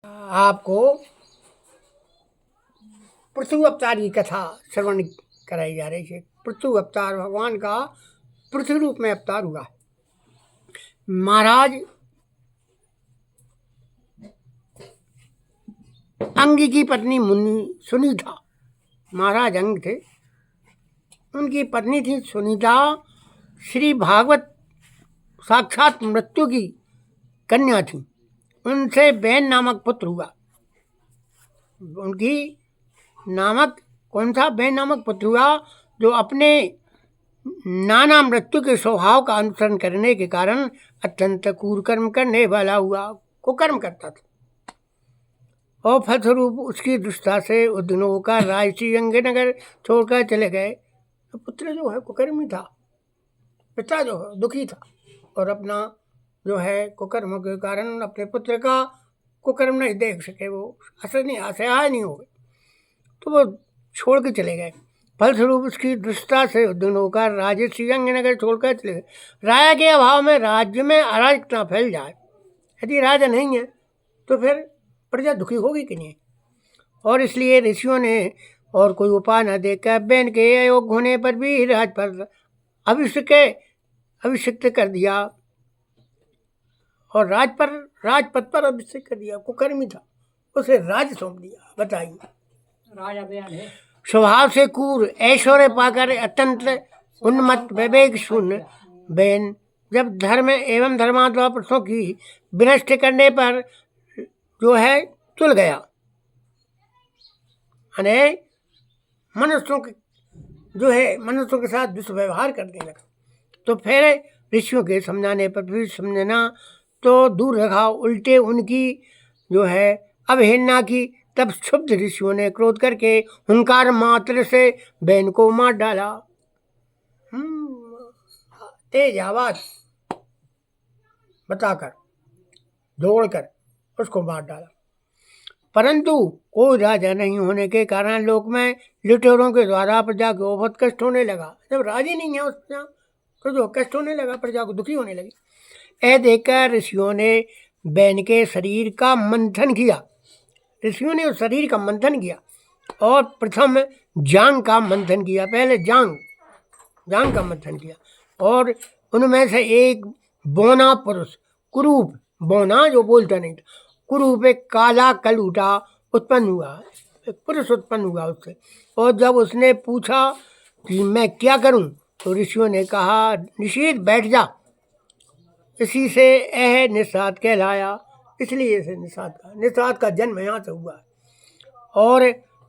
आपको पृथु अवतार की कथा श्रवण कराई जा रही है। पृथु अवतार भगवान का पृथ्वी रूप में अवतार हुआ है। महाराज अंग की पत्नी मुनि सुनीता, महाराज अंग थे, उनकी पत्नी थी सुनीता। श्री भागवत साक्षात मृत्यु की कन्या थी। उनसे बैन नामक पुत्र हुआ। उनकी नामक कौन सा बैन नामक पुत्र हुआ, जो अपने नाना मृत्यु के स्वभाव का अनुसरण करने के कारण अत्यंत कुकर्म करने वाला हुआ, कुकर्म करता था। और फलस्वरूप उसकी दुष्टता से उद्विग्न होकर राजसी अंगनगर छोड़कर चले गए। तो पुत्र जो है कुकर्मी था, पिता जो है दुखी था, और अपना जो है कुकर्म के कारण अपने पुत्र का कुकर्म नहीं देख सके, वो असहाय नहीं हो गए, तो वो छोड़ के चले गए। फलस्वरूप उसकी दुष्टता से उद्विग्न होकर राजसी अंगनगर छोड़कर चले गए। राजा के अभाव में राज्य में अराजकता फैल जाए, यदि राजा नहीं है तो फिर प्रजा दुखी होगी कि नहीं। और इसलिए ऋषियों ने और कोई उपाय न देकर बैन के अयोग्य होने पर भी राज पर अभिषिक्त कर दिया, और राजपद पर अभिषेक कर दिया। कुकर्मी था, उसे राज सौंप दिया। बताइए, राजा बयान है। स्वभाव से क्रूर, ऐश्वर्य पाकर अत्यंत उन्मत्त, विवेक शून्य बैन जब धर्म एवं धर्मात्मा पुरुषों की विनष्ट करने पर जो है चुल गया, मनुष्यों के साथ दुष्व्यवहार करने लगा, तो फिर ऋषियों के समझाने पर भी समझना तो दूर रखा, उल्टे उनकी जो है अवहेलना की। तब क्षुब्ध ऋषियों ने क्रोध करके हुंकार मात्र से बैन को मार डाला। तेज आवाज बताकर दौड़कर उसको मार डाला। परंतु कोई राजा नहीं होने के कारण लोक में लुटेरों के द्वारा प्रजा को बहुत कष्ट होने लगा। जब राजी नहीं है उस प्रजा तो जो कष्ट होने लगा, प्रजा को दुखी होने लगी। यह देखकर ऋषियों ने बैन के शरीर का मंथन किया। ऋषियों ने उस शरीर का मंथन किया और प्रथम जांग का मंथन किया। पहले जांग का मंथन किया, और उनमें से एक बौना पुरुष, कुरूप, बौना जो बोलता नहीं था, कुरूप एक काला कलूटा उत्पन्न हुआ, एक पुरुष उत्पन्न हुआ उससे। और जब उसने पूछा कि मैं क्या करूं, तो ऋषियों ने कहा, निषेध बैठ जा। इसी से यह निषाद कहलाया, इसलिए इसे निषाद का जन्म यहाँ से हुआ। और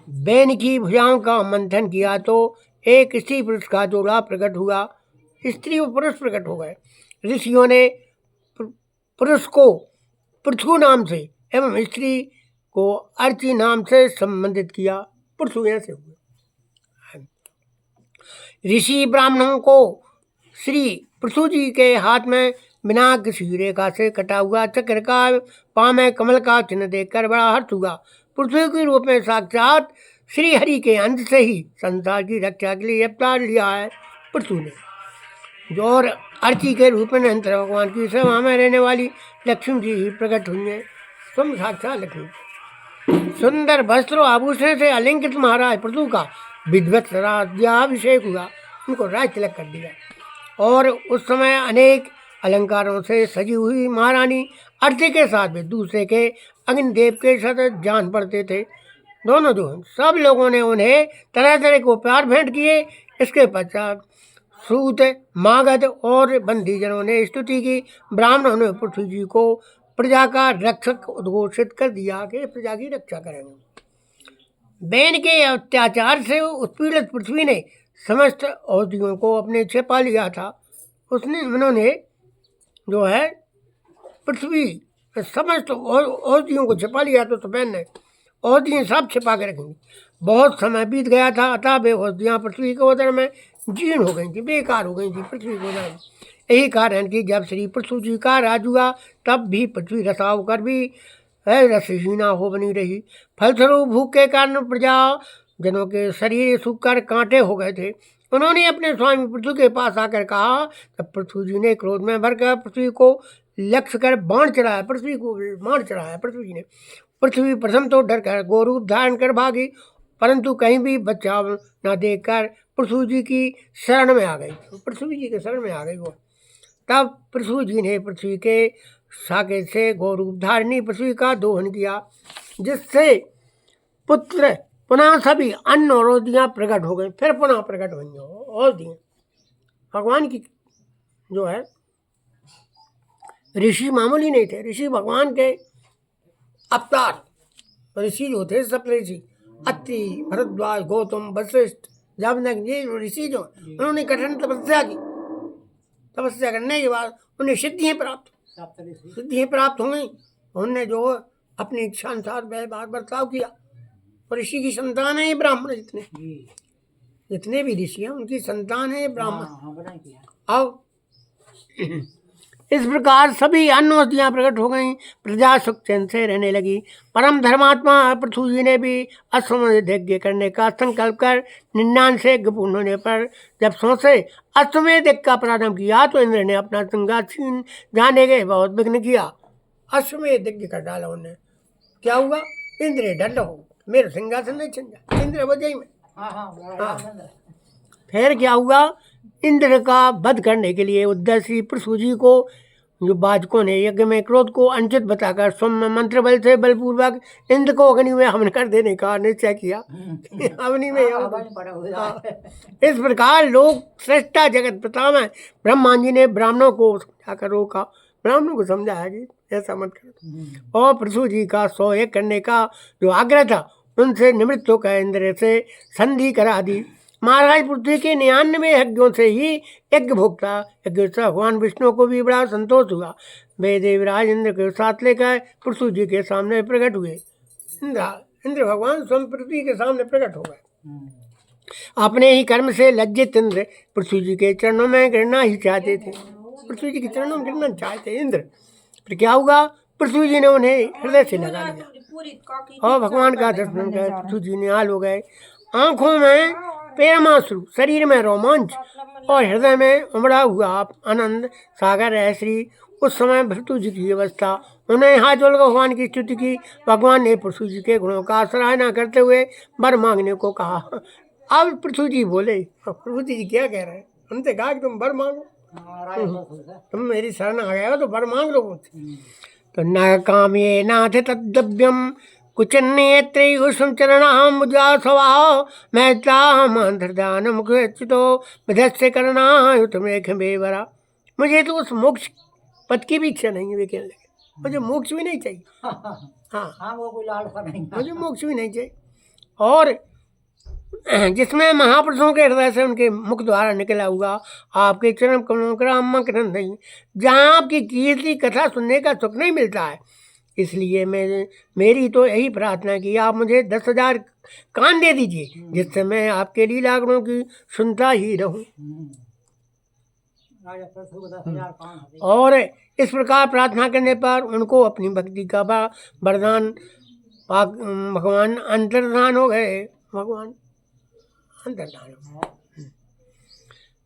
बैन की भुजाओं का मंथन किया तो एक स्त्री पुरुष का जोड़ा प्रकट हुआ, स्त्री और पुरुष प्रकट हो गए। ऋषियों ने पुरुष को पृथु नाम से एवं स्त्री को अर्ची नाम से संबंधित किया। पृथु यहाँ से हुआ। ऋषि ब्राह्मणों को श्री पृथु जी के हाथ में बिना किसी रेखा से कटा हुआ चक्र का पाँव में कमल का चिन्ह देखकर बड़ा हर्ष हुआ। पृथ्वी के रूप में साक्षात श्री हरि के अंश से ही संसार की रक्षा के लिए अवतार लिया है पृथु ने। जो और अर्ची के रूप में निरंतर भगवान की सभा में रहने वाली लक्ष्मी जी ही प्रकट हुई है। तुम साक्षात लक्ष्मी। सुंदर वस्त्र आभूषण से अलंकृत महाराज पृथु का विद्वत राज्याभिषेक हुआ, उनको राज तिलक कर दिया। और उस समय अनेक अलंकारों से सजी हुई महारानी अर्ची के साथ भी दूसरे के अग्निदेव के साथ जान पड़ते थे। दोनों जो सब लोगों ने उन्हें तरह तरह को प्यार भेंट किए। इसके पश्चात सूत, मागध और बंदीजनों ने स्तुति की। ब्राह्मणों ने पृथ्वी जी को प्रजा का रक्षक उद्घोषित कर दिया कि प्रजा की रक्षा करेंगे। बैन के अत्याचार से उत्पीड़ित पृथ्वी ने समस्त औषधियों को अपने छिपा लिया था। उन्होंने जो है पृथ्वी समस्त औषधियों को छिपा लिया, तो बैन ने औषधियाँ सब छिपा के रखेंगी। बहुत समय बीत गया था, अतः वे औषधियाँ पृथ्वी के उदर में जीर्ण हो गई थी, बेकार हो गई थी पृथ्वी को उदर में। यही कारण कि जब श्री पृथु जी का राज हुआ तब भी पृथ्वी रसा होकर भी रसहीना हो बनी रही। फलस्वरूप भूख के कारण प्रजा जनों के शरीर सूखकर कांटे हो गए थे। उन्होंने अपने स्वामी पृथु के पास आकर कहा। तब पृथु जी ने क्रोध में भरकर पृथ्वी को लक्ष्य कर बाण चढ़ाया, पृथ्वी को बाण चढ़ाया पृथ्वी ने। पृथ्वी प्रथम तो डर कर गोरूप धारण कर भागी, परंतु कहीं भी बचाव न देखकर पृथ्वी जी की शरण में आ गई। पृथ्वी जी के शरण में आ गई वो। तब पृथ्वी जी ने पृथ्वी के साके से गौरूप धारणी पृथ्वी का दोहन किया, जिससे पुत्र पुनः सभी अन्न और औषधियाँ प्रकट हो गई। फिर पुनः प्रकट हुई औषधियाँ भगवान की जो है। ऋषि मामूली नहीं थे, ऋषि भगवान के अवतार। ऋषि जो थे सब ऋषि, अत्रि, भरद्वाज, गौतम, वशिष्ठ, जामनक, ये ऋषि जो उन्होंने कठिन तपस्या की। तपस्या करने के बाद उन्हें सिद्धियाँ प्राप्त हो गई। उन्होंने जो अपनी इच्छा अनुसार व्यवहार बर्ताव किया। और ऋषि की संतान है ब्राह्मण, जितने भी ऋषि हैं उनकी संतान है ब्राह्मण। अब इस प्रकार सभी अन्न औषधियाँ प्रकट हो गईं, प्रजा सुख चैन से रहने लगी। परम धर्मात्मा पृथ्वी जी ने भी अश्वमेध यज्ञ करने का संकल्प कर 99 यज्ञ पूर्ण होने पर जब सोचे अश्वमेध यज्ञ का प्रारंभ किया तो इंद्र ने अपना सिंहासन जाने के बहुत विघ्न किया। अश्वमेध यज्ञ कर डाला उन्हें। क्या हुआ? इंद्र दंड हो, मेरे सिंहासन नहीं छिन जाए, इंद्र वजह में। फिर क्या हुआ? इंद्र का वध करने के लिए उद्देश्य पृथ्वी जी को जो बाजकों ने यज्ञ में क्रोध को अनुचित बताकर सौम्य मंत्र बल से बलपूर्वक इंद्र को अग्नि में हवन कर देने का निश्चय किया। अग्नि में इस प्रकार लोग श्रेष्ठा जगत पिता में ब्रह्मा जी ने ब्राह्मणों को समझाकर रोका। ब्राह्मणों को समझाया कि ऐसा मत करो। और पृथ्वी जी का 100 यज्ञ करने का जो आग्रह था उनसे निवृत्त होकर इंद्र से संधि करा दी। महाराज पृथ्वी के 99 यज्ञों से ही यज्ञ भोक्ता यज्ञ भगवान विष्णु को भी बड़ा संतोष हुआ। वे देवराज इंद्र के साथ लेकर पृथ्वी जी के सामने प्रकट हुए। इंद्र भगवान स्वयं पृथ्वी के सामने प्रकट हो गए। अपने ही कर्म से लज्जित इंद्र पृथ्वी जी के चरणों में गिरना ही चाहते थे। पृथ्वी जी के चरणों में गिरना चाहते इंद्र। फिर क्या हुआ? पृथ्वी जी ने उन्हें हृदय से लगा लिया और भगवान का दर्शन कर पृथ्वी जी निहाल हो गए। आंखों में प्रेमाश्रु, शरीर में रोमांच और हृदय में उमड़ा हुआ आनंद सागर है श्री। उस समय पृथ्वी जी की अवस्था। उन्हें हाथ जोड़ भगवान की स्तुति की। भगवान ने पृथ्वी जी के गुणों का सराहना करते हुए वर मांगने को कहा। अब पृथ्वी जी बोले, पृथ्वी जी क्या कह रहे हैं? उनसे कहा कि तुम वर मांगो, तुम मेरी शरण आ गए हो तो वर मांग लो। तो न काम्ये नाथ तद्द्रव्यम कुचन्नेत्रयुष्म चरणाम मुजा स्वभाव मैत्राम अंतर्दान मुखचितो विधस्य करणायुत मेघ बेवरा। मुझे तो उस मोक्ष पद की भी इच्छा नहीं है। वे कहने लगे मुझे मोक्ष भी नहीं चाहिए। हाँ वो कोई लालसा नहीं, मुझे मोक्ष भी नहीं चाहिए। और जिसमें महापुरुषों के हृदय से उनके मुख द्वारा निकला हुआ आपके चरण कमलों का मकरंद नहीं, जहाँ आपकी कीर्ति कथा सुनने का सुख नहीं मिलता है। इसलिए मेरी तो यही प्रार्थना कि आप मुझे 10,000 कान दे दीजिए, जिससे मैं आपके लीला गुणों की सुनता ही रहूं। और इस प्रकार प्रार्थना करने पर उनको अपनी भक्ति का वरदान भगवान अंतर्धान हो गए। भगवान अंतर्धान हो गए।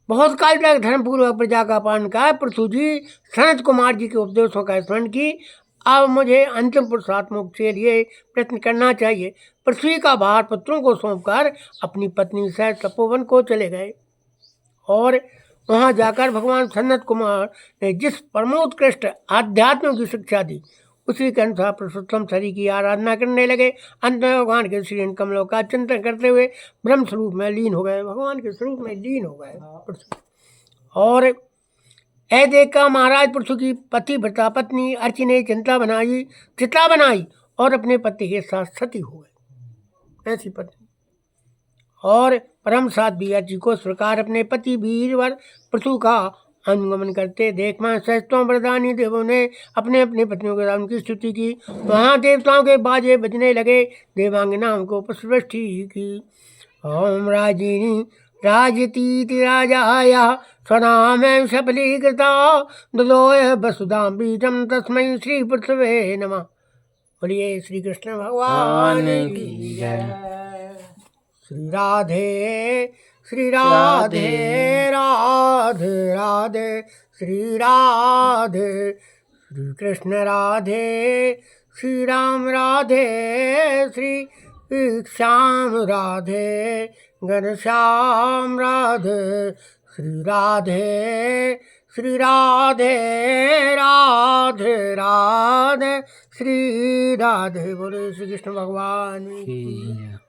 बहुत काल तक धर्मपूर्वक प्रजा का पालन का पृथ्वी जी सनत कुमार जी के उपदेशों का स्मरण की। अब मुझे अंतिम पुरुषार्थ मोक्ष के लिए प्रयत्न करना चाहिए। पृथ्वी का भार पुत्रों को सौंपकर अपनी पत्नी सहित तपोवन को चले गए और वहां जाकर भगवान सनत कुमार ने जिस परमोत्कृष्ट आध्यात्म की शिक्षा दी उसी के अनुसार पुरुषोत्तम शरीर की आराधना करने लगे। अंत में भगवान के श्री कमलों का चिंतन करते हुए ब्रह्म स्वरूप में लीन हो गए। भगवान के स्वरूप में लीन हो गए। और ऐ देखा महाराज पृथ्वी की पतिव्रता पत्नी अर्ची ने चिता बनाई और अपने पति के साथ सती हो गए। ऐसी पत्नी और परम साध्वी अर्ची को इस प्रकार अपने पति वीरवर पृथ्वी का अनुगमन करते देख मैं सहस्त्रों वरदानी देवों ने अपने अपने पत्नियों के साथ उनकी स्तुति की। वहाँ देवताओं के बाजे बजने लगे। देवांगना उनको पुष्पवृष्टि की। ओम राजिनी राजतीति राजाया स्वनाम सफलीकृता ददोय वसुधाम बीजम तस्मै श्री पृथ्वे नमः। बोलिए श्री कृष्ण भगवान की जय। श्री राधे श्री राधे राधे राधे श्री राधे श्री कृष्ण राधे श्री राम राधे श्री श्याम राधे घनश्याम राधे श्री राधे श्री राधे राधे राधे श्री राधे। बोले श्री कृष्ण भगवान की।